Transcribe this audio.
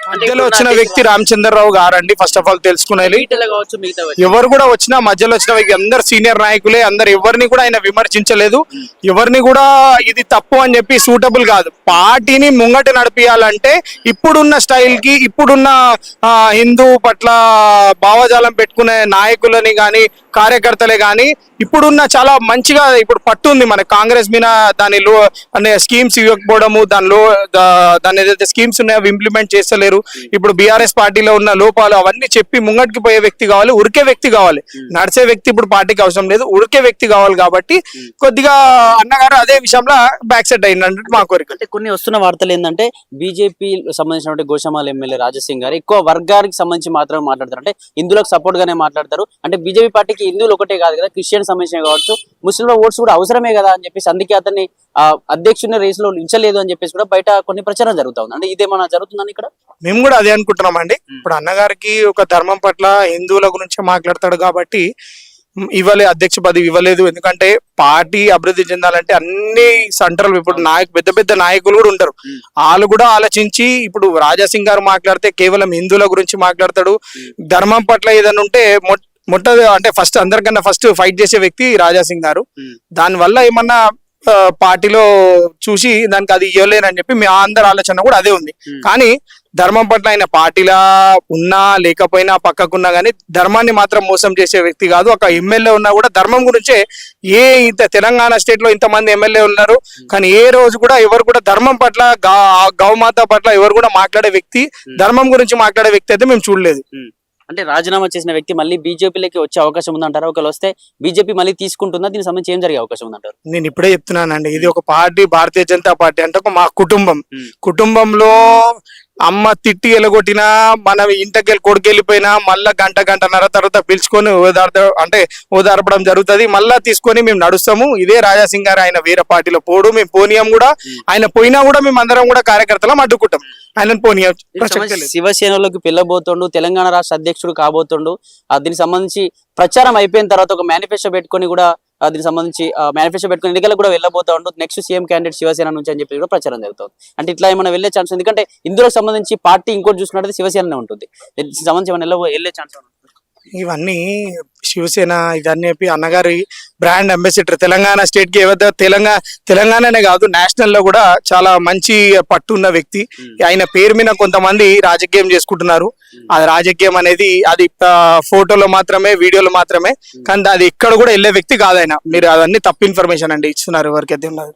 మధ్యలో వచ్చిన వ్యక్తి రామచంద్రరావు గారండి. ఫస్ట్ ఆఫ్ ఆల్ తెలుసుకునేది ఎవరు కూడా వచ్చినా మధ్యలో వచ్చిన వ్యక్తి అందరు సీనియర్ నాయకులే, అందరు ఎవరిని కూడా ఆయన విమర్శించలేదు. ఎవరిని కూడా ఇది తప్పు అని చెప్పి సూటబుల్ కాదు. పార్టీని ముంగట నడిపియాలంటే ఇప్పుడున్న స్టైల్ కి, ఇప్పుడున్న హిందూ పట్ల భావజాలం పెట్టుకునే నాయకులని కానీ కార్యకర్తలే కానీ ఇప్పుడున్న చాలా మంచిగా ఇప్పుడు పట్టు ఉంది మన కాంగ్రెస్ మీద. దానిలో అనే స్కీమ్స్ ఇవ్వకపోవడము, దాని ఏదైతే స్కీమ్స్ ఉన్నాయో అవి ఇంప్లిమెంట్ చేస్తలేరు. ఇప్పుడు బీఆర్ఎస్ పార్టీలో ఉన్న లోపాలు అవన్నీ చెప్పి ముంగటికి పోయే వ్యక్తి కావాలి, ఉరికే వ్యక్తి కావాలి. నడిచే వ్యక్తి ఇప్పుడు పార్టీకి అవసరం లేదు, ఉరికే వ్యక్తి కావాలి. కాబట్టి కొద్దిగా అన్నగారు అదే విషయంలో బ్యాక్ సెట్ అయిందంటే మా కోరిక. అంటే కొన్ని వస్తున్న వార్తలు ఏంటంటే బీజేపీ సంబంధించినటువంటి గోషామాల ఎమ్మెల్యే రాజాసింగ్ గారు ఎక్కువ వర్గానికి సంబంధించి మాత్రమే మాట్లాడతారు. అంటే హిందువులకు సపోర్ట్ గానే మాట్లాడతారు. అంటే బీజేపీ పార్టీకి హిందువులు ఒకటే కాదు కదా, క్రిస్టియన్ సంబంధించిన కావచ్చు, ముస్లింల ఓట్స్ కూడా అవసరమే కదా అని చెప్పేసి అందుకే అతన్ని అధ్యక్షుని రేసులో ఉంచలేదు అని చెప్పేసి కూడా బయట కొన్ని ప్రచారం జరుగుతా ఉంది. అంటే ఇదేమన్నా జరుగుతుందని ఇక్కడ మేము కూడా అదే అనుకుంటున్నాం అండి. ఇప్పుడు అన్నగారికి ఒక ధర్మం పట్ల హిందువుల గురించి మాట్లాడతాడు కాబట్టి అధ్యక్ష పదవి ఇవ్వలేదు. ఎందుకంటే పార్టీ అభివృద్ధి చెందాలంటే అన్ని సెంట్రల్ ఇప్పుడు పెద్ద పెద్ద నాయకులు కూడా ఉంటారు. వాళ్ళు కూడా ఆలోచించి ఇప్పుడు రాజాసింగ్ గారు మాట్లాడితే కేవలం హిందువుల గురించి మాట్లాడతాడు. ధర్మం పట్ల ఏదైనా ఉంటే అంటే ఫస్ట్ అందరికన్నా ఫస్ట్ ఫైట్ చేసే వ్యక్తి రాజాసింగ్ గారు. దానివల్ల ఏమన్నా పార్టీలో చూసి దానికి అది ఇవ్వలేనని చెప్పి మీ అందరి ఆలోచన కూడా అదే ఉంది. కానీ ధర్మం పట్ల ఆయన పార్టీలా ఉన్నా లేకపోయినా పక్కకున్నా కానీ ధర్మాన్ని మాత్రం మోసం చేసే వ్యక్తి కాదు. ఒక ఎమ్మెల్యే ఉన్నా కూడా ధర్మం గురించే తెలంగాణ స్టేట్ లో ఇంతమంది ఎమ్మెల్యే ఉన్నారు, కానీ ఏ రోజు కూడా ఎవరు కూడా ధర్మం పట్ల గౌమాత పట్ల ఎవరు కూడా మాట్లాడే వ్యక్తి, ధర్మం గురించి మాట్లాడే వ్యక్తి అయితే మేము చూడలేదు. అంటే రాజీనామా చేసిన వ్యక్తి మళ్ళీ బీజేపీలోకి వచ్చే అవకాశం ఉందంటారా? ఒకవేళ వస్తే బీజేపీ మళ్ళీ తీసుకుంటుందా? దీనికి సంబంధించి ఏం జరిగే అవకాశం ఉందంటారు? నేను ఇప్పుడే చెప్తున్నానండి, ఇది ఒక పార్టీ, భారతీయ జనతా పార్టీ అంటే ఒక మా కుటుంబంలో అమ్మ తిట్టి ఎలగొట్టినా, మన ఇంటికి కొడుకెళ్ళిపోయినా మళ్ళా గంటన్నర తర్వాత పిలుచుకొని ఓదార్పడం జరుగుతుంది. మళ్ళా తీసుకొని మేము నడుస్తాము. ఇదే రాజాసింగ్ గారు ఆయన వేరే పార్టీలో పోడు, మేము పోనీయం కూడా. ఆయన పోయినా కూడా మేము అందరం కూడా కార్యకర్తలం అడ్డుకుంటాం. ఆయన పోనీయం. శివసేనలోకి పిల్లబోతుండు, తెలంగాణ రాష్ట్ర అధ్యక్షుడు కాబోతుండు. దీనికి సంబంధించి ప్రచారం అయిపోయిన తర్వాత ఒక మేనిఫెస్టో పెట్టుకొని కూడా దీనికి సంబంధించి మేనిఫెస్టో పెట్టుకుని ఎన్నికలకు కూడా వెళ్ళబోతా ఉండు. నెక్స్ట్ సీఎం క్యాండిడేట్ శివసేన నుంచి అని చెప్పి కూడా ప్రచారం జరుగుతుంది. అంటే ఇట్లా ఏమైనా వెళ్ళే ఛాన్స్? ఎందుకంటే ఇందులో సంబంధించి పార్టీ ఇంకోటి చూసుకున్నట్టు శివసేననే ఉంటుంది. దీనికి సంబంధించి ఏమైనా వెళ్ళే ఛాన్స్? ఇవన్నీ శివసేన ఇదన్నీ చెప్పి అన్నగారి బ్రాండ్ అంబాసిడర్ తెలంగాణ స్టేట్ కి తెలంగాణనే కాదు నేషనల్ లో కూడా చాలా మంచి పట్టున్న వ్యక్తి. ఆయన పేరు మీద కొంతమంది రాజకీయం చేసుకుంటున్నారు. అది రాజకీయం అనేది అది ఫోటోలో మాత్రమే, వీడియోలో మాత్రమే, కానీ అది ఎక్కడ కూడా వెళ్ళే వ్యక్తి కాదు ఆయన. మీరు అవన్నీ తప్పు ఇన్ఫర్మేషన్ అండి ఇస్తున్నారు ఎవరికైతే ఉన్నారు.